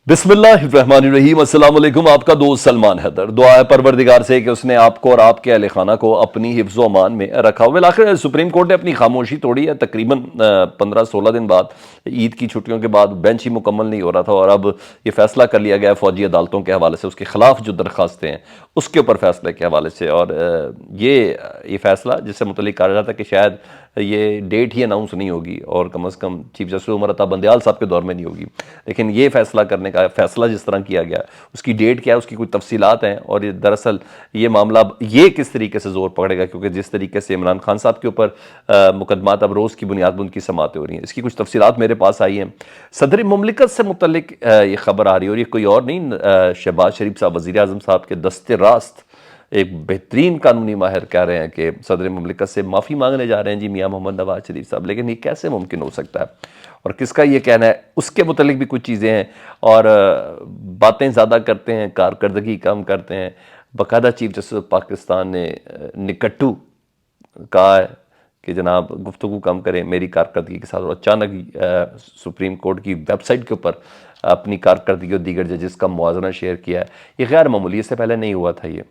बिस्मिल्लाहिर्रहमानिर्रहीम, अस्सलाम वालेकुम। आपका दोस्त सलमान हैदर। दुआ है परवरदिगार से कि उसने आपको और आपके अहले खाना को अपनी हिफ्ज़ अमान में रखा हो। आखिर सुप्रीम कोर्ट ने अपनी खामोशी तोड़ी है। तकरीबन 15-16 दिन बाद, ईद की छुट्टियों के बाद बेंच ही मुकम्मल नहीं हो रहा था और अब ये फैसला कर लिया गया है फौजी अदालतों के हवाले से, उसके खिलाफ जो दरखास्तें हैं उसके ऊपर फैसले के हवाले से। और ये फैसला जिससे मुतल्लिक कहा जाता है कि शायद ये डेट ही अनाउंस नहीं होगी और कम से कम चीफ जस्टिस उमर अता बंदयाल साहब के दौर में नहीं होगी, लेकिन ये फैसला करने का फैसला जिस तरह किया गया उसकी डेट क्या है, उसकी कुछ तफसीलात हैं। और ये दरअसल ये मामला ये किस तरीके से जोर पकड़ेगा, क्योंकि जिस तरीके से इमरान खान साहब के ऊपर मुकदमात अब रोज़ की बुनियाद पर उनकी समातें हो रही हैं, इसकी कुछ तफसीलात मेरे पास आई हैं। सदर मुमलिकत से मुतल्लिक ये खबर आ रही है और ये कोई और नहीं, शहबाज शरीफ साहब वज़ीर आज़म साहब के दस्ते रास्त एक बेहतरीन कानूनी माहिर कह रहे हैं कि सदर मुमलिकत से माफ़ी मांगने जा रहे हैं जी मियाँ मोहम्मद नवाज शरीफ साहब। लेकिन ये कैसे मुमकिन हो सकता है और किसका ये कहना है, उसके मुतलिक भी कुछ चीज़ें हैं। और बातें ज़्यादा करते हैं, कारकर्दगी कम करते हैं। बाकायदा चीफ जस्टिस पाकिस्तान ने निकट्टू कहा है कि जनाब गुफ्तगू कम करें मेरी कारकर्दगी के साथ। और अचानक सुप्रीम कोर्ट की वेबसाइट के ऊपर अपनी कारकर्दगी और दीगर जजेस का मुआवजा शेयर किया है। ये गैर मामूली, इससे पहले नहीं हुआ था ये।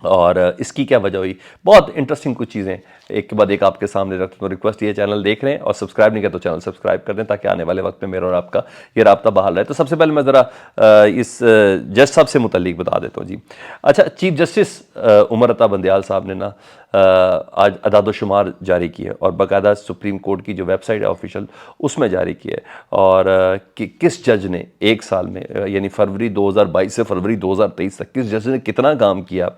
और इसकी क्या वजह हुई, बहुत इंटरेस्टिंग कुछ चीज़ें एक के बाद एक आपके सामने रखते हैं। तो रिक्वेस्ट ये चैनल देख रहे हैं और सब्सक्राइब नहीं किया तो चैनल सब्सक्राइब कर दें ताकि आने वाले वक्त में मेरा और आपका ये राब्ता बहाल रहे। तो सबसे पहले मैं ज़रा इस जज साहब से मुतल्लिक बता देता हूँ जी। अच्छा, चीफ जस्टिस उमर अता बंदयाल साहब ने ना आज अदाद-ओ-शुमार जारी की है और बाकायदा सुप्रीम कोर्ट की जो वेबसाइट है ऑफिशियल उसमें जारी की है। और कि किस जज ने एक साल में, यानी फरवरी 2022 से फरवरी 2023 तक किस जज ने कितना काम किया।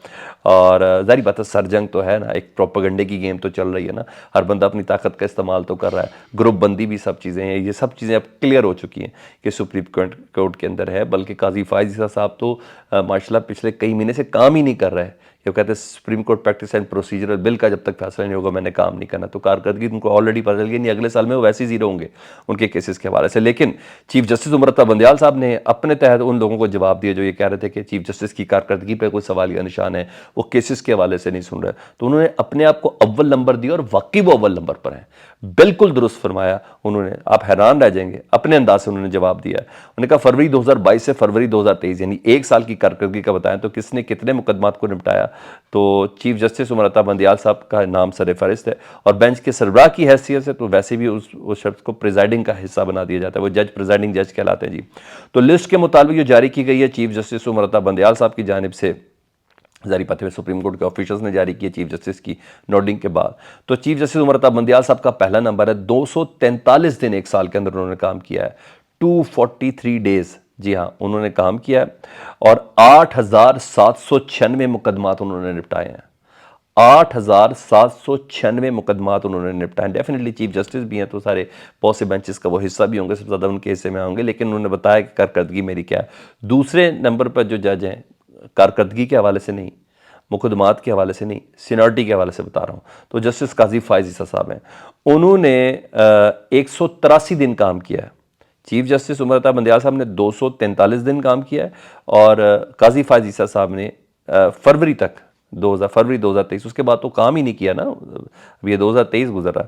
और ज़ाहिर बात है सरजंग तो है ना, एक प्रोपेगंडे की गेम तो चल रही है ना, हर बंदा अपनी ताकत का इस्तेमाल तो कर रहा है। ग्रुप बंदी भी सब चीज़ें हैं, ये सब चीज़ें अब क्लियर हो चुकी हैं कि सुप्रीम कोर्ट के अंदर है। बल्कि काजी फायज ईसा साहब तो माशाल्लाह पिछले कई महीने से काम ही नहीं कर रहे हैं। ये कहते हैं supreme court practice and procedural bill का जब तक फैसला नहीं होगा मैंने काम नहीं करना। तो कारकर्दगी उनको ऑलरेडी पता चल गई, नहीं अगले साल में वो वैसे ही जीरो होंगे उनके केसेस के हवाले से। लेकिन चीफ जस्टिस उमर अता बंदयाल साहब ने अपने तहत उन लोगों को जवाब दिया जो ये कह रहे थे कि चीफ जस्टिस की कारकर्दगी पर कोई सवाल या निशान है, वो केसेस के हवाले से नहीं सुन रहे। तो उन्होंने अपने आप को अव्वल नंबर दिया और वाकई वो अव्वल नंबर पर है। बिल्कुल दुरुस्त फरमाया उन्होंने, आप हैरान रह जाएंगे। अपने अंदाज से उन्होंने जवाब दिया। उन्होंने कहा फरवरी 2022 से फरवरी 2023 यानी एक साल की कारकर्दगी का बताएं तो किसने कितने मुकदमात को निपटाया। तो चीफ जस्टिस उमर अता बंदयाल साहब का नाम सर फहरिस्त है और बेंच के सरबराह की हैसियत से तो वैसे भी उस शख्स को प्रिजाइडिंग का हिस्सा बना दिया जाता है, वो जज प्रिजाइडिंग जज कहलाते हैं जी। तो लिस्ट के मुताबिक जो जारी की गई है चीफ जस्टिस उमर अता बंदयाल साहब की जानिब से, जारी पते हुए सुप्रीम कोर्ट के ऑफिशियल्स ने जारी किए चीफ जस्टिस की नोटिंग के बाद। तो चीफ जस्टिस उमर अता बंदयाल साहब का पहला नंबर है, 243 दिन एक साल के अंदर उन्होंने काम किया है, 243 डेज, जी हाँ उन्होंने काम किया है। और 8,796 मुकदमात उन्होंने निपटाए हैं, 8,796 मुकदमात उन्होंने निपटाए। डेफिनेटली चीफ जस्टिस भी हैं तो सारे बहुत से बेंचेस का वो हिस्सा भी होंगे, सबसे ज़्यादा उनके हिस्से में होंगे। लेकिन उन्होंने बताया कि कारकर्दगी मेरी क्या है। दूसरे नंबर पर जो जज हैं, कारकर्दगी के हवाले से नहीं, मुकदमात के हवाले से नहीं, सीनियरिटी के हवाले से बता रहा हूँ, तो जस्टिस काजी फायज ईसा साहब हैं। उन्होंने 183 दिन काम किया है। चीफ जस्टिस उमर अता बंदयाल साहब ने 243 दिन काम किया है और काजी फायज ईसा साहब ने फरवरी तक फरवरी 2023, उसके बाद तो काम ही नहीं किया ना, अभी ये 2023 गुजर रहा।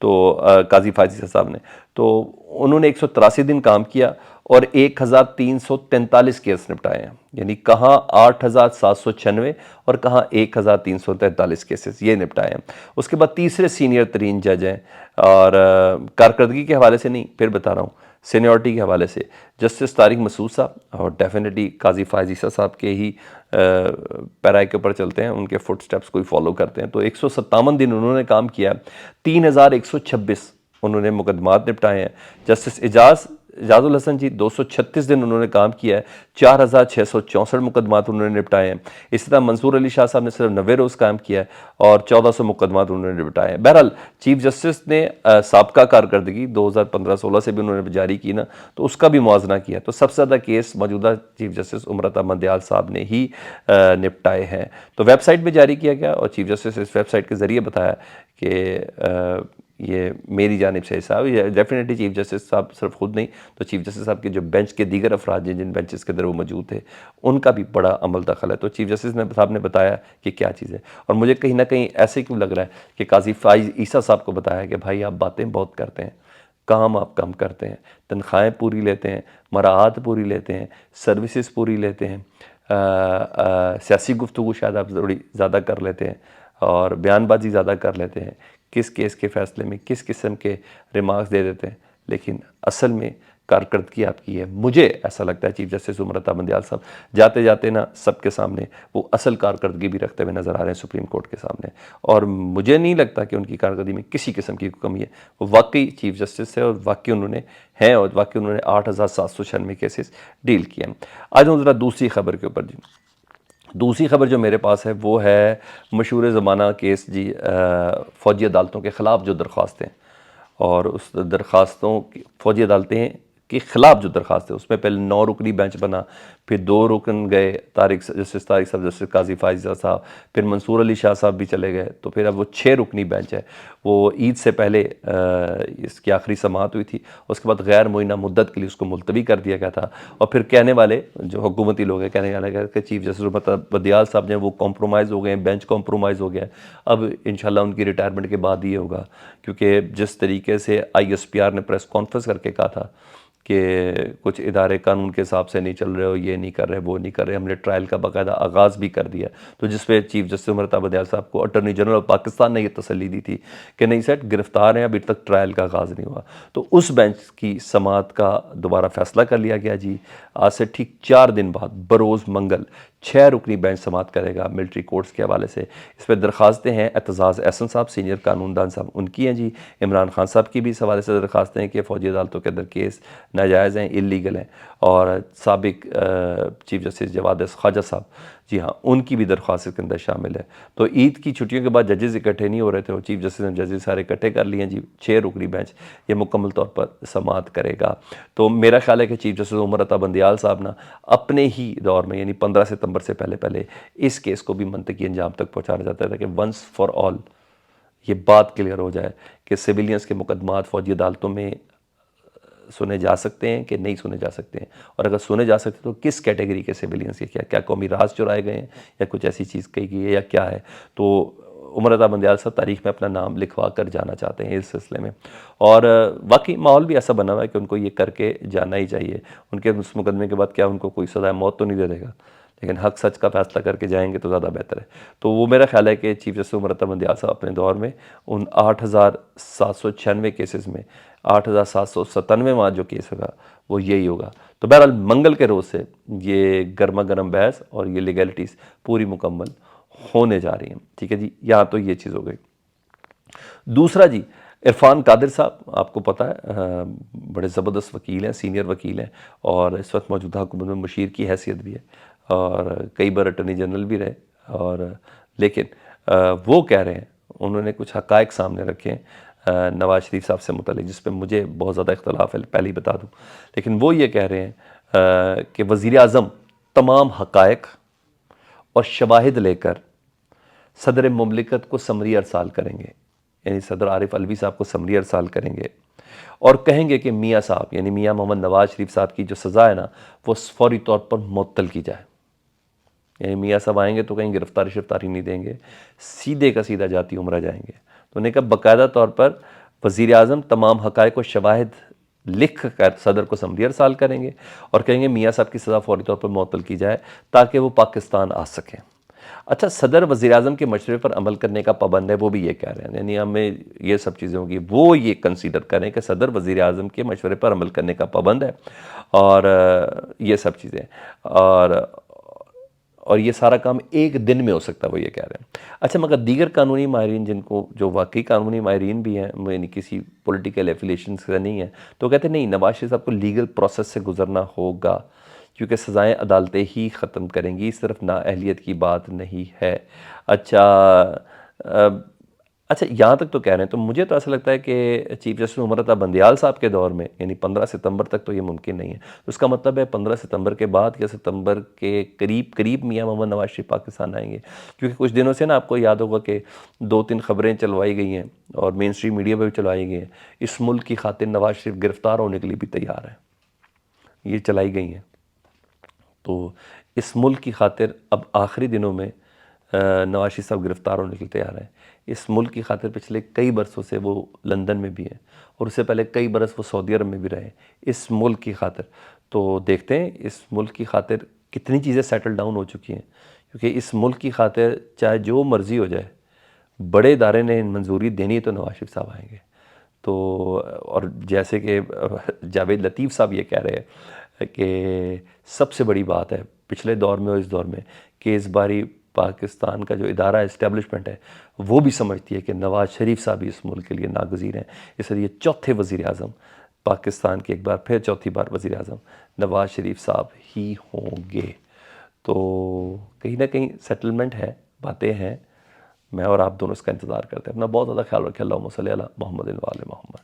तो काजी फायज ईसा साहब ने, तो उन्होंने 183 दिन काम किया और 1,343 केस निपटाए हैं। यानी कहाँ 8,796 और कहाँ 1,343 केसेस ये निपटाए हैं। उसके बाद तीसरे सीनियर तरीन जज हैं और कारकर्दगी के हवाले से नहीं, फिर बता रहा हूँ, सीनियरिटी के हवाले से जस्टिस तारिक मसूद साहब, और डेफिनेटली काजी फायज ईसा साहब के ही पैराए के ऊपर चलते हैं, उनके फुट स्टेप्स को फॉलो करते हैं। तो 157 दिन उन्होंने काम किया, 3,126 उन्होंने मुकदमात निपटाए हैं। जस्टिस इजाजुल हसन जी 236 दिन उन्होंने काम किया है, 4,664 मुकदमात उन्होंने निपटाए हैं। इसी तरह मंसूर अली शाह साहब ने सिर्फ 90 रोज़ काम किया है और 1,400 मुकदमात उन्होंने निपटाए हैं। बहरहाल चीफ जस्टिस ने साबका कारकर्दगी 2015-16 से भी उन्होंने जारी की ना, तो उसका भी मुआवजा किया। तो सबसे ज़्यादा केस मौजूदा चीफ जस्टिस उमर अता बंदयाल साहब ने ही निपटाए हैं। तो वेबसाइट में जारी किया गया और चीफ जस्टिस इस वेबसाइट के ज़रिए बताया कि ये मेरी जानिब से साहब, ये डेफिनेटली चीफ जस्टिस साहब सिर्फ खुद नहीं, तो चीफ जस्टिस साहब के जो बेंच के दीगर अफराद हैं जिन बेंचेस के अंदर वो मौजूद थे, उनका भी बड़ा अमल दखल है। तो चीफ जस्टिस साहब ने बताया कि क्या चीज़ है। और मुझे कहीं ना कहीं ऐसे क्यों लग रहा है कि काजी फायज ईसा साहब को बताया कि भाई आप बातें बहुत करते हैं, काम आप कम करते हैं, तनख्वाहें पूरी लेते हैं, मराआत पूरी लेते हैं, सर्विसेज पूरी लेते हैं, सियासी गुफ्तगू शायद आप थोड़ी ज़्यादा कर लेते हैं और बयानबाजी ज़्यादा कर लेते हैं, किस केस के फ़ैसले में किस किस्म के रिमार्क्स दे देते हैं, लेकिन असल में कारकर्दगी आपकी है। मुझे ऐसा लगता है चीफ जस्टिस उमर अता बंदियाल साहब जाते जाते ना सबके सामने वो असल कारकर्दगी भी रखते हुए नज़र आ रहे हैं सुप्रीम कोर्ट के सामने, और मुझे नहीं लगता कि उनकी कारकर्दगी में किसी किस्म की कमी है। वो वाकई चीफ जस्टिस है और वाकई उन्होंने हैं और वाकई उन्होंने 8,796 केसेस डील किए हैं। आज हम ज़रा दूसरी खबर के ऊपर जी, दूसरी खबर जो मेरे पास है वो है मशहूर ज़माना केस जी, फ़ौजी अदालतों के ख़िलाफ़ जो दरख्वास्तें और उस दरख्वास्तों की फ़ौजी अदालतें के ख़िलाफ़ जो दरख्वास्त है उसमें पहले 9 रुकनी बेंच बना, फिर 2 रुकन गए, जस्टिस तारिक साहब, जस्टिस काजी फाइज़ा साहब, फिर मंसूर अली शाह साहब भी चले गए, तो फिर अब वो 6 रुकनी बेंच है। वो ईद से पहले इसकी आखिरी समाअत हुई थी, उसके बाद गैर मुइना मुद्दत के लिए उसको मुलतवी कर दिया गया था, और फिर कहने वाले जो हुकूमती लोग हैं कहने वाले कि चीफ जस्टिस उमर बदियाल साहब जो वो कॉम्प्रोमाइज़ हो गए, बेंच कॉम्प्रोमाइज़ हो गया। अब इंशाल्लाह उनकी रिटायरमेंट के बाद ये होगा, क्योंकि जिस तरीके से ISPR ने प्रेस कॉन्फ्रेंस करके कहा था कि कुछ इदारे कानून के हिसाब से नहीं चल रहे हो, ये नहीं कर रहे, वो नहीं कर रहे, हमने ट्रायल का बाकायदा आगाज़ भी कर दिया, तो जिस पे चीफ जस्टिस उमर अता बंदियाल साहब को अटॉर्नी जनरल ऑफ पाकिस्तान ने ये तसल्ली दी थी कि नहीं सर गिरफ्तार हैं, अभी तक ट्रायल का आगाज़ नहीं हुआ। तो उस बेंच की समाअत का दोबारा फैसला कर लिया गया जी। आज से ठीक 4 दिन बाद बरोज़ मंगल 6 रुकनी बेंच समाअत करेगा मिलिट्री कोर्ट्स के हवाले से। इस पर दरख्वास्तें हैं एतजाज़ एहसन साहब सीनियर कानूनदान साहब उनकी हैं जी, इमरान खान साहब की भी इस हवाले से दरख्वास्तें हैं कि फ़ौजी अदालतों के अंदर केस नाजायज़ हैं, इलीगल हैं, और साबिक चीफ जस्टिस जवाद ख्वाजा साहब, जी हाँ, उनकी भी दरख्वास्त के अंदर शामिल है। तो ईद की छुट्टियों के बाद जजेस इकट्ठे नहीं हो रहे थे और चीफ जस्टिस ने जजेस सारे इकट्ठे कर लिए जी। 6 रुकनी बेंच ये मुकम्मल तौर पर समाअत करेगा। तो मेरा ख्याल है कि चीफ जस्टिस उमर अता बंदियाल साहब ना अपने ही दौर में यानी 15 सितंबर से पहले पहले इस केस को भी मंतकी अंजाम तक पहुँचाना चाहता था कि वंस फॉर ऑल ये बात क्लियर हो जाए कि सिविलियंस के मुकदमात फ़ौजी अदालतों में सुने जा सकते हैं कि नहीं सुने जा सकते हैं, और अगर सुने जा सकते हैं तो किस कैटेगरी के सिविलियंस के, क्या क्या कौमी राज चुराए गए हैं या कुछ ऐसी चीज़ कही गई है या क्या है। तो उमर अता बंदियाल साहब तारीख में अपना नाम लिखवा कर जाना चाहते हैं इस सिलसिले में, और वाकई माहौल भी ऐसा बना हुआ है कि उनको ये करके जाना ही चाहिए। उनके उस मुकदमे के बाद क्या उनको कोई सज़ाए मौत तो नहीं दे देगा, लेकिन हक सच का फैसला करके जाएंगे तो ज़्यादा बेहतर है। तो वो मेरा ख्याल है कि चीफ जस्टिस उमर अता बंदियाल साहब अपने दौर में उन 8,796 केसेस में 8,797वां जो केस होगा वो यही होगा। तो बहरहाल मंगल के रोज़ से ये गर्मा गर्म बहस और ये लीगैलिटीज़ पूरी मुकम्मल होने जा रही हैं। ठीक है जी, यहाँ तो ये चीज़ हो गई। दूसरा जी, इरफान कादिर साहब आपको पता है बड़े ज़बरदस्त वकील हैं, सीनियर वकील हैं, और इस वक्त मौजूदा हुकूमत में मुशीर की हैसियत भी है और कई बार अटॉर्नी जनरल भी रहे, और लेकिन वो कह रहे हैं, उन्होंने कुछ हक़ाइक़ सामने रखे हैं नवाज़ शरीफ साहब से मुतल्लिक़, जिस पे मुझे बहुत ज़्यादा इख्तलाफ है, पहले ही बता दूँ। लेकिन वो ये कह रहे हैं कि वज़ीर आज़म तमाम हक़ाइक़ और शवाहिद लेकर सदर मुमलिकत को समरी अरसाल करेंगे, यानी सदर आरिफ अलवी साहब को समरी अरसाल करेंगे और कहेंगे कि मियाँ साहब यानी मियाँ मोहम्मद नवाज़ शरीफ साहब की जो सज़ा है ना वो फ़ौरी तौर पर मुअत्तल की जाए। यानी मियाँ साहब आएंगे तो कहीं गिरफ्तारी शिरफ्तारी नहीं देंगे, सीधे का सीधा जाती उम्रा जाएंगे। तो उन्होंने कहा बाकायदा तौर पर वज़ीर आज़म तमाम हक़ाइक़ व शवाहिद लिख कर सदर को समरी अरसाल करेंगे और कहेंगे मियाँ साहब की सज़ा फ़ौरी तौर पर मुअत्तल की जाए ताकि वो पाकिस्तान आ सकें। अच्छा, सदर वज़ीर आज़म के मशवरे पर अमल करने का पाबंद है, वो भी ये कह रहे हैं, यानी हमें ये सब चीज़ें होंगी, वो ये कंसीडर करें कि सदर वज़ीर आज़म के मशवरे पर अमल करने का पाबंद है, और ये सब चीज़ें, और ये सारा काम एक दिन में हो सकता है, वो ये कह रहे हैं। अच्छा, मगर दीगर कानूनी माहिरीन जिनको जो वाकई कानूनी माहिरीन भी हैं, यानी किसी पॉलिटिकल एफिलिएशन से नहीं है, तो कहते नहीं, नवाज़ शरीफ साहब को लीगल प्रोसेस से गुजरना होगा क्योंकि सज़ाएँ अदालतें ही ख़त्म करेंगी, सिर्फ नाअहलियत की बात नहीं है। अच्छा, यहाँ तक तो कह रहे हैं, तो मुझे तो ऐसा लगता है कि चीफ जस्टिस उमर अता बंदियाल साहब के दौर में यानी 15 सितंबर तक तो ये मुमकिन नहीं है। तो उसका मतलब है 15 सितंबर के बाद या सितंबर के करीब करीब मियाँ मोहम्मद नवाज़ शरीफ पाकिस्तान आएंगे, क्योंकि कुछ दिनों से ना आपको याद होगा कि 2-3 खबरें चलवाई गई हैं और मेन स्ट्रीम मीडिया पर भी चलवाई गई हैं, इस मुल्क की खातिर नवाज़ शरीफ गिरफ़्तार होने के लिए भी तैयार है, ये चलाई गई हैं। तो इस मुल्क की खातिर अब आखिरी दिनों में नवाज शरीफ साहब गिरफ़्तार होने के लिए तैयार हैं। इस मुल्क की खातिर पिछले कई बरसों से वो लंदन में भी हैं और उससे पहले कई बरस वो सऊदी अरब में भी रहे इस मुल्क की खातिर। तो देखते हैं इस मुल्क की खातिर कितनी चीज़ें सेटल डाउन हो चुकी हैं, क्योंकि इस मुल्क की खातिर चाहे जो मर्ज़ी हो जाए, बड़े इदारे ने मंजूरी देनी है तो नवाज शरीफ साहब आएंगे। तो और जैसे कि जावेद लतीफ़ साहब ये कह रहे हैं कि सबसे बड़ी बात है पिछले दौर में और इस दौर में कि इस बारी पाकिस्तान का जो इदारा इस्टेब्लिशमेंट है वो भी समझती है कि नवाज़ शरीफ साहब ही इस मुल्क के लिए नागज़ीर हैं, इसलिए चौथे वज़ीर आज़म पाकिस्तान के, एक बार फिर चौथी बार वज़ीर आज़म नवाज़ शरीफ साहब ही होंगे। तो कहीं ना कहीं सेटलमेंट है, बातें हैं। मैं और आप दोनों इसका इंतज़ार करते हैं। अपना बहुत ज़्यादा ख्याल रखें। अल्लाहुम्मा सल्ली अला मुहम्मद व आले मुहम्मद।